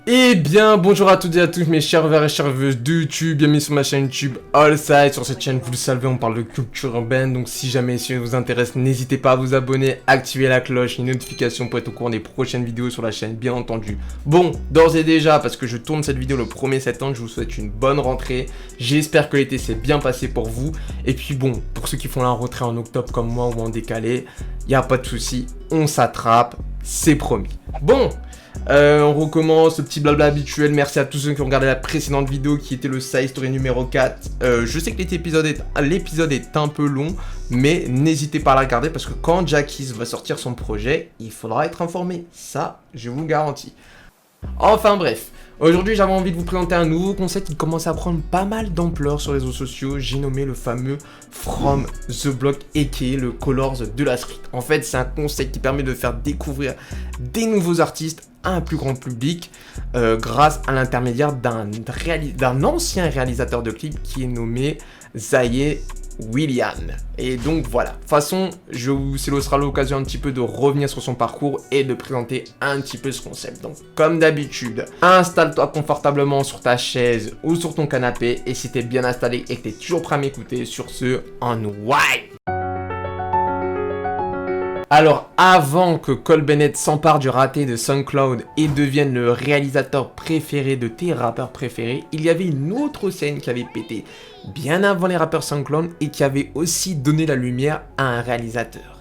Eh bien, bonjour à toutes et à tous mes chers verts et chères veuves de YouTube, bienvenue sur ma chaîne YouTube Allside. Sur cette chaîne, vous le savez, on parle de culture urbaine, donc si jamais ça vous intéresse, n'hésitez pas à vous abonner, activer la cloche, les notifications pour être au courant des prochaines vidéos sur la chaîne, bien entendu. Bon, d'ores et déjà, parce que je tourne cette vidéo le 1er septembre, je vous souhaite une bonne rentrée, j'espère que l'été s'est bien passé pour vous, et puis bon, pour ceux qui font la rentrée en octobre comme moi ou en décalé, y a pas de souci, on s'attrape, c'est promis. Bon, on recommence le petit blabla habituel. Merci à tous ceux qui ont regardé la précédente vidéo qui était le Side Story numéro 4. Je sais que l'épisode est un peu long, mais n'hésitez pas à la regarder parce que quand Jackies va sortir son projet, il faudra être informé. Ça, je vous le garantis. Enfin bref, aujourd'hui j'avais envie de vous présenter un nouveau concept qui commence à prendre pas mal d'ampleur sur les réseaux sociaux. J'ai nommé le fameux From the Block aka le Colors de la Street. En fait, c'est un concept qui permet de faire découvrir des nouveaux artistes à un plus grand public grâce à l'intermédiaire d'un ancien réalisateur de clips qui est nommé Zayé William. Et donc voilà, de toute façon, ce sera l'occasion un petit peu de revenir sur son parcours et de présenter un petit peu ce concept. Donc comme d'habitude, installe-toi confortablement sur ta chaise ou sur ton canapé et si t'es bien installé et que t'es toujours prêt à m'écouter, sur ce, en white. Alors, avant que Cole Bennett s'empare du raté de SoundCloud et devienne le réalisateur préféré de tes rappeurs préférés, il y avait une autre scène qui avait pété bien avant les rappeurs SoundCloud et qui avait aussi donné la lumière à un réalisateur.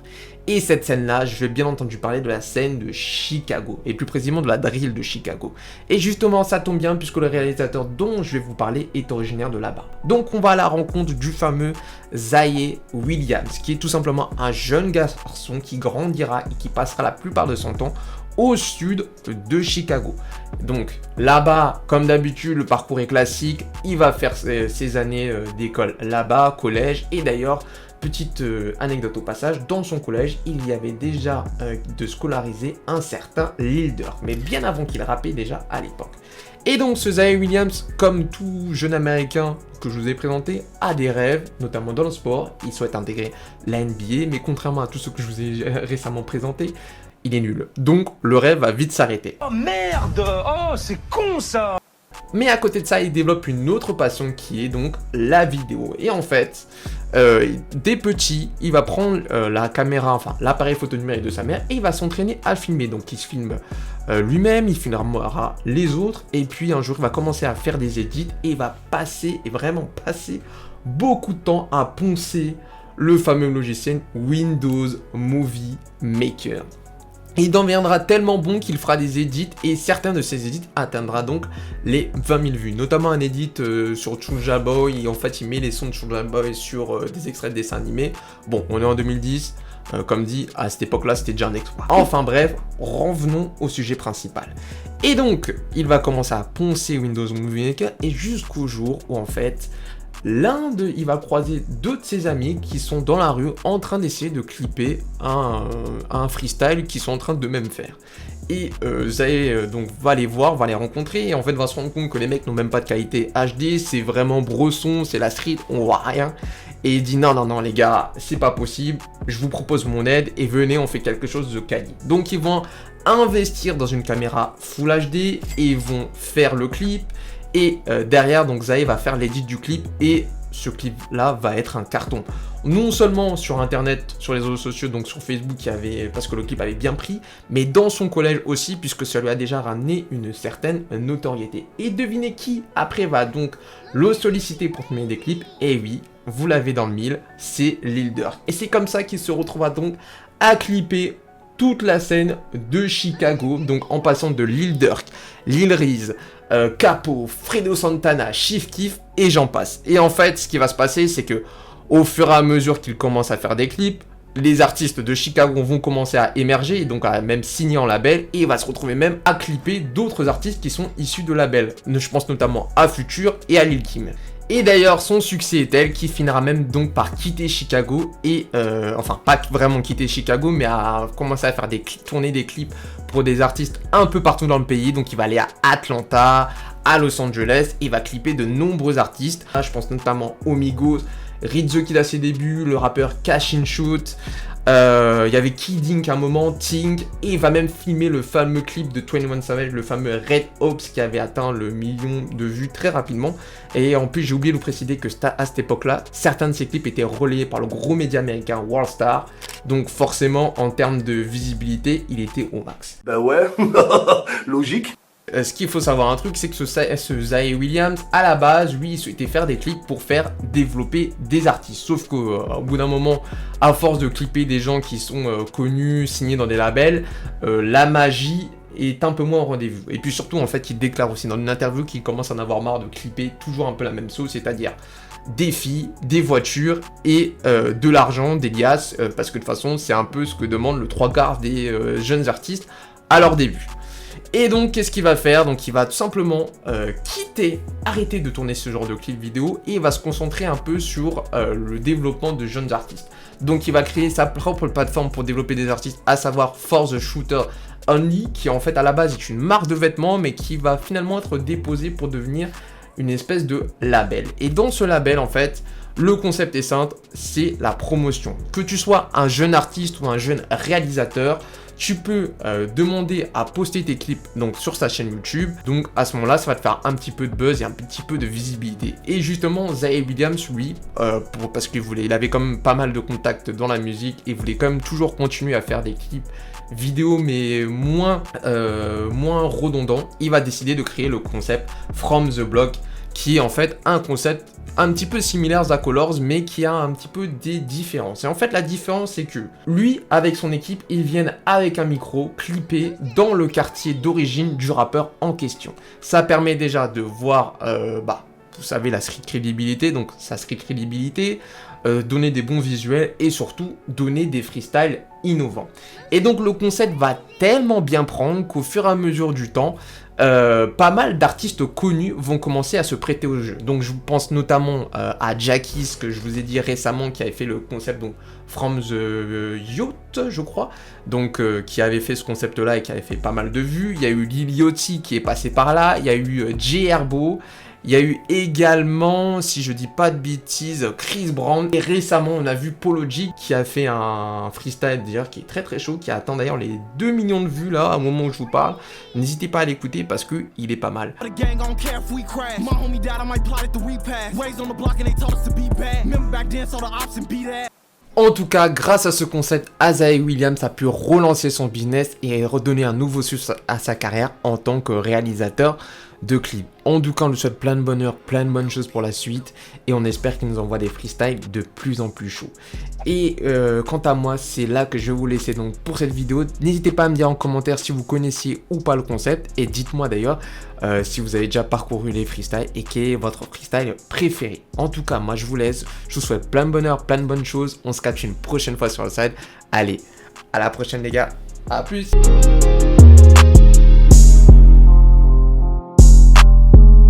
Et cette scène-là, je vais bien entendu parler de la scène de Chicago, et plus précisément de la drill de Chicago. Et justement, ça tombe bien puisque le réalisateur dont je vais vous parler est originaire de là-bas. Donc on va à la rencontre du fameux Zayé Williams, qui est tout simplement un jeune garçon qui grandira et qui passera la plupart de son temps au sud de Chicago. Donc là-bas, comme d'habitude, le parcours est classique, il va faire ses années d'école là-bas, collège, et d'ailleurs, petite anecdote au passage, dans son collège, il y avait déjà de scolariser un certain Lil Durk, mais bien avant qu'il rappait déjà à l'époque. Et donc ce Zayé Williams, comme tout jeune américain que je vous ai présenté, a des rêves, notamment dans le sport. Il souhaite intégrer la NBA, mais contrairement à tout ce que je vous ai récemment présenté, il est nul. Donc le rêve va vite s'arrêter. Oh merde! Oh c'est con ça! Mais à côté de ça, il développe une autre passion qui est donc la vidéo. Et en fait, dès petit, il va prendre la caméra, enfin l'appareil photo numérique de sa mère et il va s'entraîner à filmer. Donc il se filme lui-même, il filmera les autres et puis un jour il va commencer à faire des edits et il va vraiment passer beaucoup de temps à poncer le fameux logiciel Windows Movie Maker. Il deviendra tellement bon qu'il fera des edits et certains de ces edits atteindra donc les 20 000 vues. Notamment un edit sur Soulja Boy, et en fait il met les sons de Soulja Boy sur des extraits de dessins animés. Bon, on est en 2010, comme dit, à cette époque-là c'était déjà un exploit. Enfin bref, revenons au sujet principal. Et donc, il va commencer à poncer Windows Movie Maker et jusqu'au jour où en fait, il va croiser deux de ses amis qui sont dans la rue en train d'essayer de clipper un freestyle qu'ils sont en train de même faire. Et Zayé donc va les voir, va les rencontrer et en fait va se rendre compte que les mecs n'ont même pas de qualité HD, c'est vraiment bresson, c'est la street, on voit rien. Et il dit non les gars, c'est pas possible, je vous propose mon aide et venez on fait quelque chose de quali. Donc ils vont investir dans une caméra Full HD et ils vont faire le clip. Et derrière, donc Zayé va faire l'édit du clip et ce clip-là va être un carton. Non seulement sur internet, sur les réseaux sociaux, donc sur Facebook, parce que le clip avait bien pris, mais dans son collège aussi, puisque ça lui a déjà ramené une certaine notoriété. Et devinez qui, après, va donc le solliciter pour filmer des clips. Et oui, vous l'avez dans le mille, c'est Lil Durk. Et c'est comme ça qu'il se retrouvera donc à clipper toute la scène de Chicago, donc en passant de Lil Durk, Lil Reese, Capo, Fredo Santana, Chief Keef et j'en passe. Et en fait, ce qui va se passer, c'est que au fur et à mesure qu'il commence à faire des clips, les artistes de Chicago vont commencer à émerger et donc à même signer en label et il va se retrouver même à clipper d'autres artistes qui sont issus de labels. Je pense notamment à Future et à Lil Kim. Et d'ailleurs, son succès est tel qu'il finira même donc par quitter Chicago et, enfin pas vraiment quitter Chicago, mais à commencer à faire tourner des clips pour des artistes un peu partout dans le pays. Donc il va aller à Atlanta, à Los Angeles, et il va clipper de nombreux artistes. Je pense notamment aux Migos, Rizzo qui a ses débuts, le rappeur Cash and Shoot, Il y avait Kid Ink à un moment, Ting, et il va même filmer le fameux clip de 21 Savage, le fameux Red Hopes qui avait atteint le million de vues très rapidement. Et en plus, j'ai oublié de vous préciser que à cette époque-là, certains de ces clips étaient relayés par le gros média américain Worldstar. Donc forcément, en termes de visibilité, il était au max. Bah ouais, logique. Ce qu'il faut savoir un truc, c'est que ce Zhae Williams, à la base, lui, il souhaitait faire des clips pour faire développer des artistes. Sauf qu'au bout d'un moment, à force de clipper des gens qui sont connus, signés dans des labels, la magie est un peu moins au rendez-vous. Et puis surtout, en fait, il déclare aussi dans une interview qu'il commence à en avoir marre de clipper toujours un peu la même sauce, c'est-à-dire des filles, des voitures et de l'argent, des liasses, parce que de toute façon, c'est un peu ce que demandent le 3/4 des jeunes artistes à leur début. Et donc, qu'est-ce qu'il va faire? Donc, il va tout simplement arrêter de tourner ce genre de clip vidéo et il va se concentrer un peu sur le développement de jeunes artistes. Donc, il va créer sa propre plateforme pour développer des artistes, à savoir For the Shooter Only, qui en fait à la base est une marque de vêtements, mais qui va finalement être déposée pour devenir une espèce de label. Et dans ce label, en fait, le concept est simple, c'est la promotion. Que tu sois un jeune artiste ou un jeune réalisateur, tu peux demander à poster tes clips donc sur sa chaîne YouTube. Donc à ce moment-là, ça va te faire un petit peu de buzz et un petit peu de visibilité. Et justement, Zhae Williams, lui, parce qu'il avait quand même pas mal de contacts dans la musique et voulait quand même toujours continuer à faire des clips vidéo mais moins redondants, il va décider de créer le concept From the Block, qui est en fait un concept un petit peu similaire à Colors, mais qui a un petit peu des différences. Et en fait, la différence, c'est que lui, avec son équipe, ils viennent avec un micro clippé dans le quartier d'origine du rappeur en question. Ça permet déjà de voir, vous savez, la street crédibilité, donc sa street crédibilité, donner des bons visuels et surtout donner des freestyles innovants. Et donc, le concept va tellement bien prendre qu'au fur et à mesure du temps, pas mal d'artistes connus vont commencer à se prêter au jeu. Donc je pense notamment à Jackies, que je vous ai dit récemment, qui avait fait le concept donc From the Yacht, je crois, donc qui avait fait ce concept là et qui avait fait pas mal de vues. Il y a eu Lil Yachty qui est passé par là, il y a eu J Herbo, il y a eu également, si je dis pas de bêtises, Chris Brown. Et récemment, on a vu Polo G qui a fait un freestyle d'ailleurs qui est très très chaud, qui atteint d'ailleurs les 2 millions de vues là, au moment où je vous parle. N'hésitez pas à l'écouter parce que il est pas mal. En tout cas, grâce à ce concept, Zhae Williams a pu relancer son business et redonner un nouveau souffle à sa carrière en tant que réalisateur de clips. En tout cas, on lui souhaite plein de bonheur, plein de bonnes choses pour la suite et on espère qu'il nous envoie des freestyles de plus en plus chauds. Et quant à moi, c'est là que je vais vous laisser donc pour cette vidéo. N'hésitez pas à me dire en commentaire si vous connaissiez ou pas le concept et dites-moi d'ailleurs si vous avez déjà parcouru les freestyles et quel est votre freestyle préféré. En tout cas, moi je vous laisse, je vous souhaite plein de bonheur, plein de bonnes choses. On se capte une prochaine fois sur le side. Allez, à la prochaine les gars, à plus.